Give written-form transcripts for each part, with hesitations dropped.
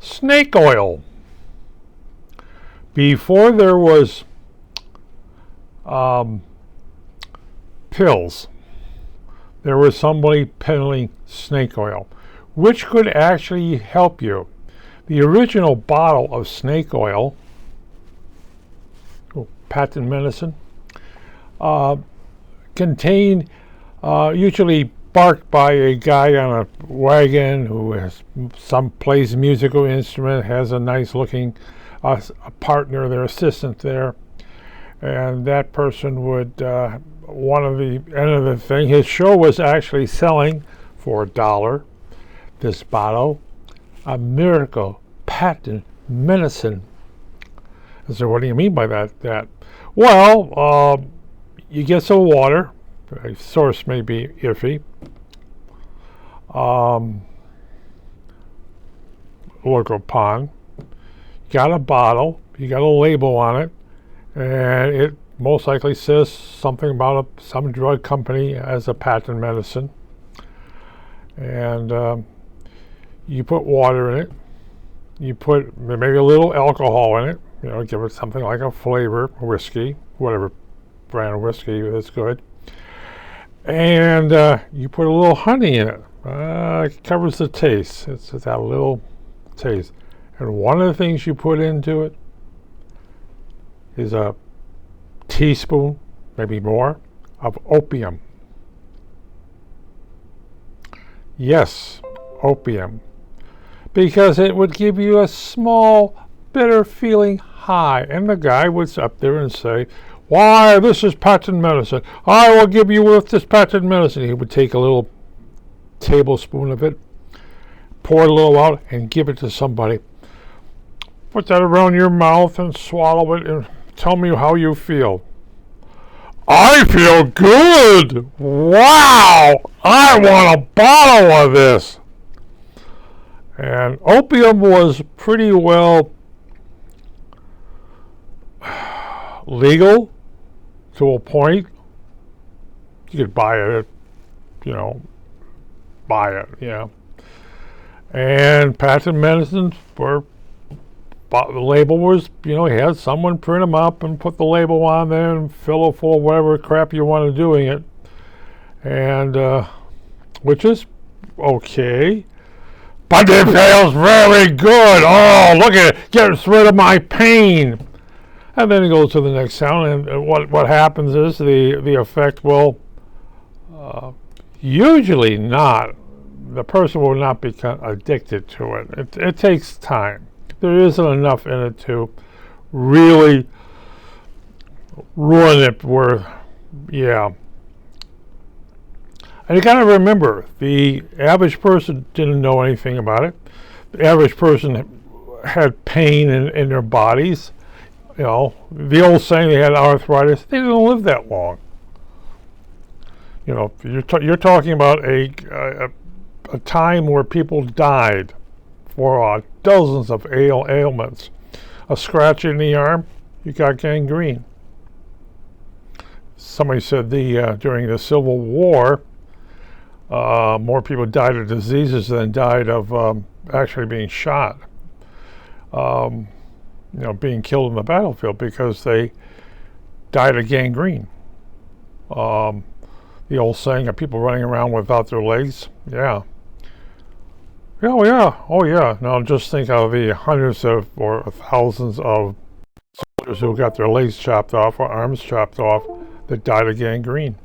Snake oil. Before there was pills, there was somebody peddling snake oil, which could actually help you. The original bottle of snake oil, patent medicine, contained usually barked by a guy on a wagon who plays a musical instrument, has a nice looking a partner, their assistant there, and that person would one of the end of the thing. His show was actually selling for $1 this bottle, a miracle patent medicine. So what do you mean by that? Well, you get some water. A source may be iffy. Local pond. You got a bottle. You got a label on it, and it most likely says something about some drug company as a patent medicine. And you put water in it. You put maybe a little alcohol in it. You know, give it something like a flavor, whiskey, whatever brand of whiskey is good. And you put a little honey in it. It covers the taste. It's that little taste. And one of the things you put into it is a teaspoon, maybe more, of opium. Yes, opium. Because it would give you a small, bitter feeling high. And the guy would up there and say, "Why, this is patent medicine. I will give you with this patent medicine." He would take a little tablespoon of it, pour a little out, and give it to somebody. Put that around your mouth and swallow it and tell me how you feel. "I feel good. Wow, I want a bottle of this." And opium was pretty well legal to a point. You could buy it, yeah. And patent medicines were, the label was, he had someone print them up and put the label on there and fill it full of whatever crap you want to do in it. And, which is okay. But it feels very good. Oh, look at it. Gets rid of my pain. And then it goes to the next sound, and what happens is the effect will usually not. The person will not become addicted to it. It takes time. There isn't enough in it to really ruin it. Yeah. And you got to remember, the average person didn't know anything about it. The average person had pain in their bodies. The old saying, they had arthritis. They didn't live that long. You're talking about a time where people died for dozens of ailments. A scratch in the arm, you got gangrene. Somebody said during the Civil War, more people died of diseases than died of actually being shot. Being killed in the battlefield because they died of gangrene. The old saying of people running around without their legs, yeah. Oh yeah. Now just think of the hundreds of or thousands of soldiers who got their legs chopped off or arms chopped off that died of gangrene.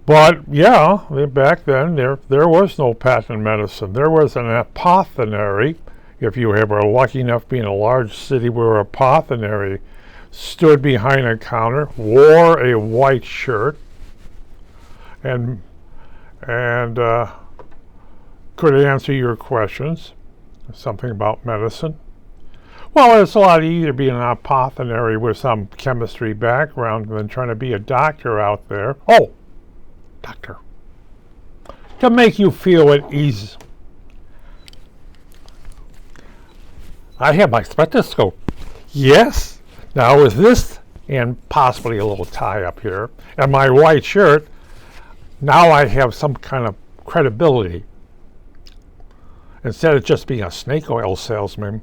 But yeah, back then there was no patent medicine. There was an apothecary. If you were lucky enough to be in a large city where an apothecary stood behind a counter, wore a white shirt, and could answer your questions, something about medicine. Well, it's a lot easier to be an apothecary with some chemistry background than trying to be a doctor out there. Oh, doctor. To make you feel at ease. I have my stethoscope. Yes. Now with this and possibly a little tie up here and my white shirt, now I have some kind of credibility. instead of just being a snake oil salesman,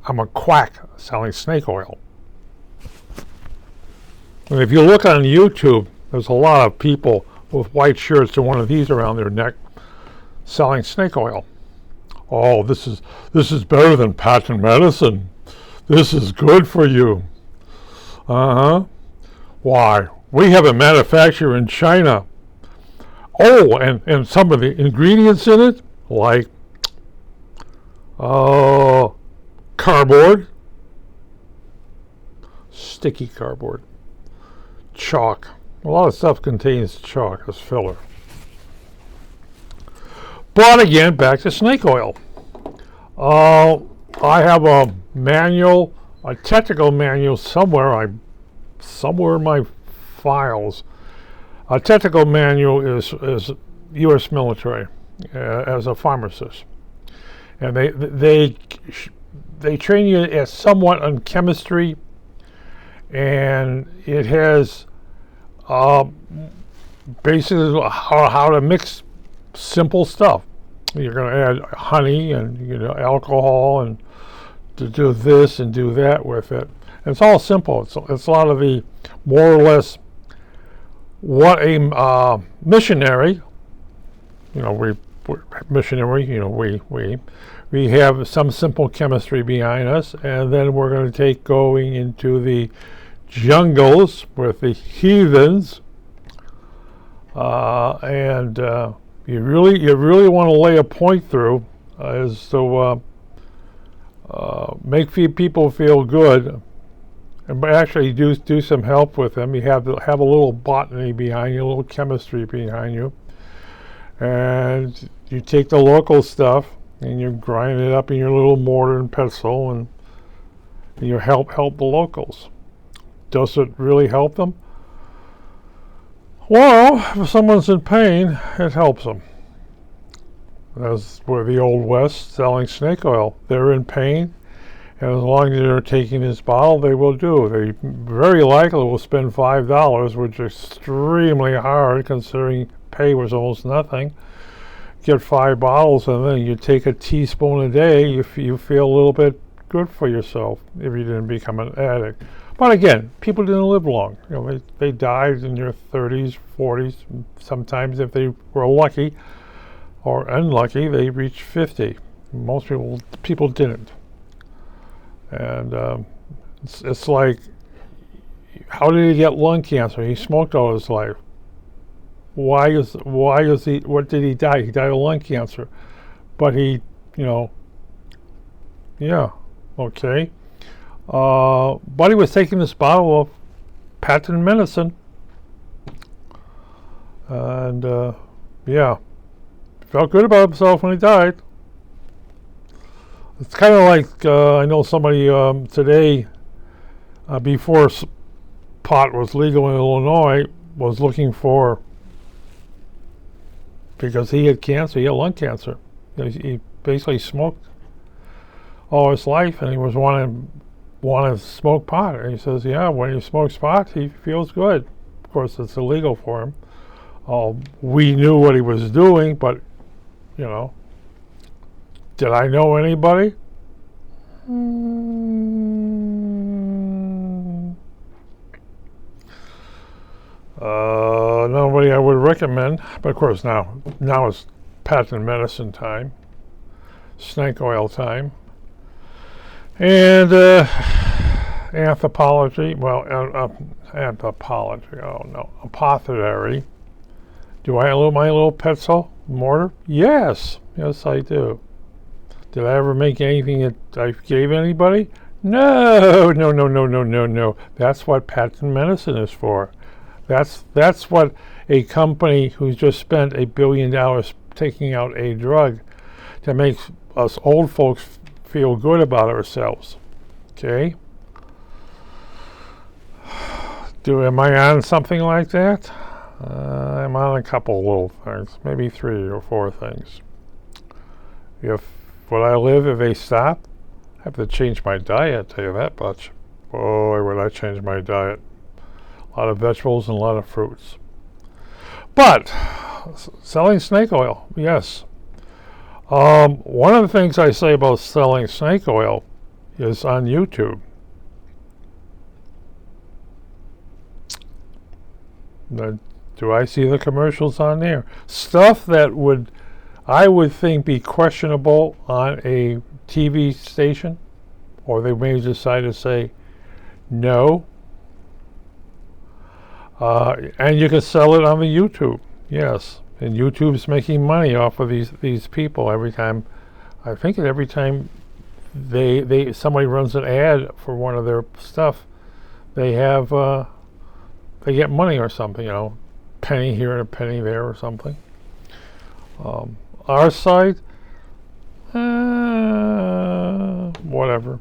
I'm a quack selling snake oil. And if you look on YouTube, there's a lot of people with white shirts and one of these around their neck selling snake oil. Oh, this is better than patent medicine. This is good for you. Why? We have a manufacturer in China. Oh, and some of the ingredients in it, like cardboard, sticky cardboard, chalk. A lot of stuff contains chalk as filler. But again, back to snake oil. I have a manual, a technical manual somewhere in my files. A technical manual is U.S. military as a pharmacist, and they train you as somewhat on chemistry, and it has basically how to mix simple stuff. You're going to add honey and alcohol and to do this and do that with it. And it's all simple. It's a lot of the more or less what a missionary, we have some simple chemistry behind us, and then we're going to take going into the jungles with the heathens, and you really want to lay a point through as to make people feel good, and actually do some help with them. You have a little botany behind you, a little chemistry behind you, and you take the local stuff and you grind it up in your little mortar and pestle, and you help the locals. Does it really help them? Well, if someone's in pain, it helps them. That's where the Old West selling snake oil. They're in pain, and as long as they're taking this bottle, they will do. They very likely will spend $5, which is extremely hard considering pay was almost nothing. Get 5 bottles, and then you take a teaspoon a day. If you feel a little bit good for yourself, if you didn't become an addict. But again, people didn't live long. They died in their 30s, 40s. Sometimes, if they were lucky or unlucky, they reached 50. Most people didn't. And it's like, how did he get lung cancer? He smoked all his life. Why is he? What did he die? He died of lung cancer. But he, yeah, okay. But he was taking this bottle of patent medicine, and yeah, felt good about himself when he died. It's kind of like I know somebody today, before pot was legal in Illinois, was looking for, because he had cancer, he had lung cancer. He basically smoked all his life, and he was wanting to smoke pot. And he says, yeah, when he smokes pot, he feels good. Of course, it's illegal for him. We knew what he was doing, but, did I know anybody? Nobody I would recommend. But of course, now it's patent medicine time, snake oil time. And anthropology, anthropology, oh no, apothecary. Do I have my little pencil mortar? Yes, I do. Did I ever make anything that I gave anybody? No. That's what patent medicine is for. That's what a company who's just spent $1 billion taking out a drug to make us old folks feel good about ourselves. Okay? Am I on something like that? I'm on a couple of little things, maybe 3 or 4 things. Would I live if they stop? I have to change my diet, tell you that much. Boy, would I change my diet. A lot of vegetables and a lot of fruits. But selling snake oil, yes. One of the things I say about selling snake oil is on YouTube. Do I see the commercials on there? Stuff that I would think be questionable on a TV station, or they may decide to say no. And you can sell it on the YouTube, yes. And YouTube's making money off of these people every time. I think every time somebody runs an ad for one of their stuff, they get money or something, penny here and a penny there or something. Our side, whatever.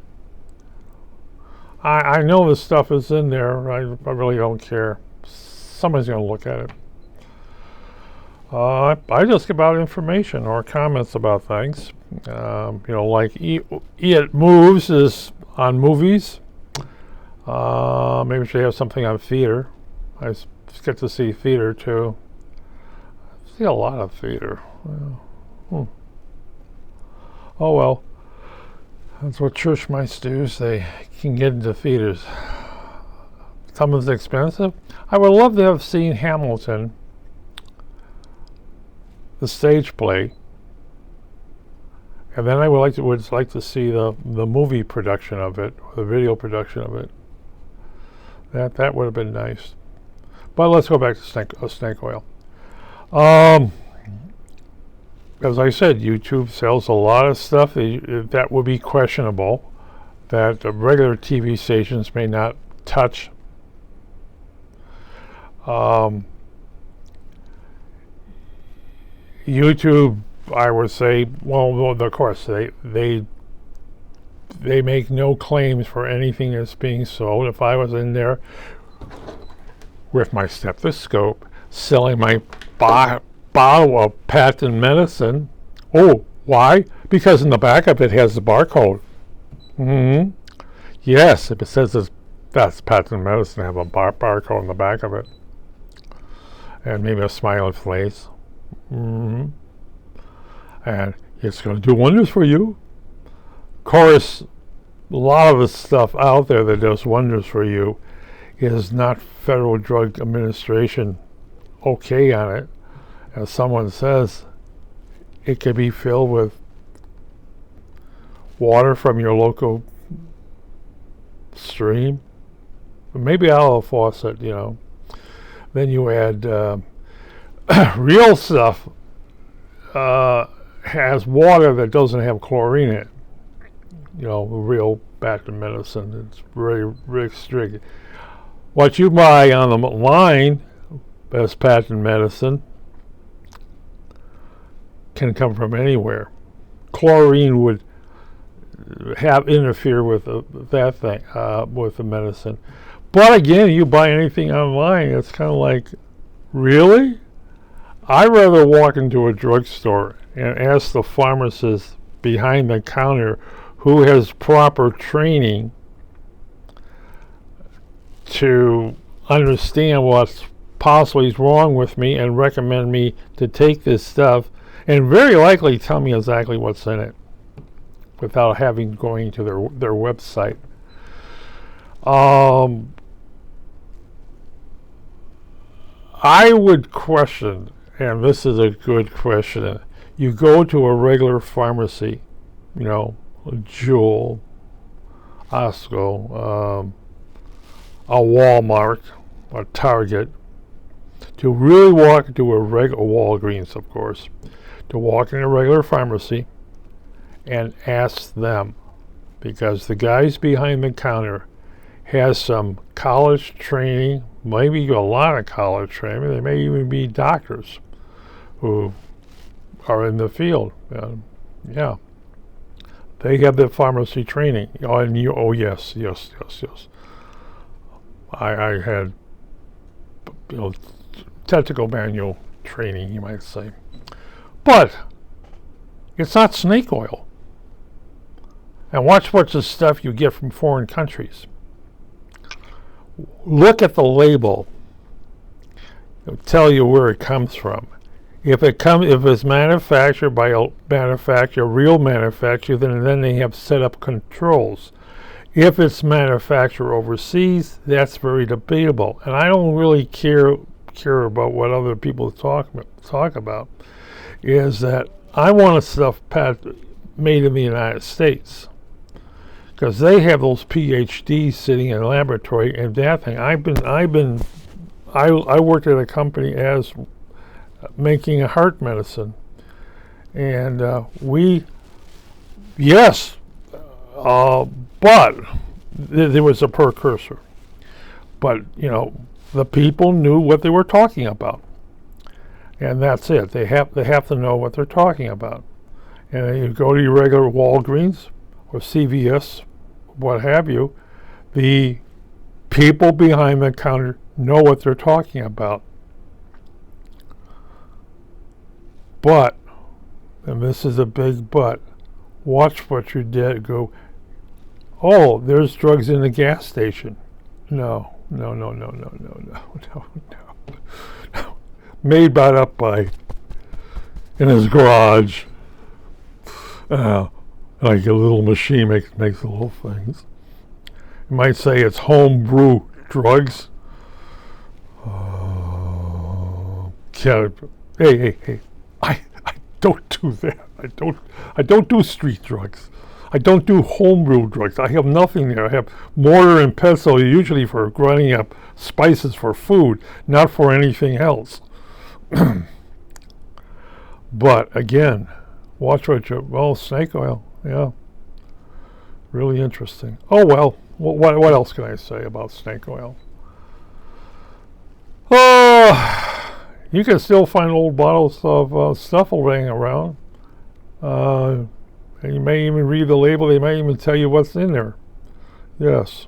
I know the stuff is in there. I really don't care. Somebody's going to look at it. I just give out information or comments about things. Like It Moves is on movies. Maybe we should have something on theater. I get to see theater too. I see a lot of theater. Oh well. That's what church mice do. They can get into theaters. Something's expensive. I would love to have seen Hamilton, the stage play, and then I would like to see the movie production of it, or the video production of it. That would have been nice. But let's go back to snake oil. As I said, YouTube sells a lot of stuff that would be questionable, that regular TV stations may not touch. YouTube, I would say, well, of course, they make no claims for anything that's being sold. If I was in there with my stethoscope selling my bottle of patent medicine, why? Because in the back of it has the barcode. Yes, if it says that's patent medicine, have a barcode in the back of it, and maybe a smiley face. And it's going to do wonders for you. Of course, a lot of the stuff out there that does wonders for you is not Federal Drug Administration okay on it. As someone says, it could be filled with water from your local stream, maybe out of a faucet, Then you add real stuff has water that doesn't have chlorine in it. Real patent medicine. It's very restricted. What you buy on the line as patent medicine can come from anywhere. Chlorine would interfere with that thing, with the medicine. But again, you buy anything online, it's kind of like, really? I'd rather walk into a drugstore and ask the pharmacist behind the counter who has proper training to understand what's possibly wrong with me and recommend me to take this stuff, and very likely tell me exactly what's in it without going to their website. I would question, and this is a good question, you go to a regular pharmacy, a Jewel, Osco, a Walmart, a Target, to really walk into a regular Walgreens, of course, to walk in a regular pharmacy and ask them, because the guys behind the counter has some college training, maybe a lot of college training. They may even be doctors who are in the field. Yeah, they have the pharmacy training. Yes. I had, technical manual training, you might say. But it's not snake oil. And watch what's the stuff you get from foreign countries. Look at the label. It'll tell you where it comes from. If it's manufactured by a real manufacturer, then they have set up controls. If it's manufactured overseas, that's very debatable, and I don't really care about what other people talk about. Is that I want stuff made in the United States, because they have those PhDs sitting in a laboratory and that thing. I worked at a company as making a heart medicine, and but there was a precursor. But the people knew what they were talking about, and that's it. They have to know what they're talking about. And you go to your regular Walgreens or CVS, what have you, the people behind the counter know what they're talking about. But, and this is a big but, watch what you go, oh, there's drugs in the gas station. No. Made up by, in his garage. Like a little machine makes little things. You might say it's homebrew drugs. Hey. I don't do that. I don't do street drugs. I don't do homebrew drugs. I have nothing there. I have mortar and pestle, usually for grinding up spices for food, not for anything else. But again, watch what snake oil, yeah. Really interesting. Oh well, what else can I say about snake oil? You can still find old bottles of stuff laying around. And you may even read the label. They may even tell you what's in there. Yes,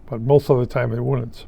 but most of the time they wouldn't.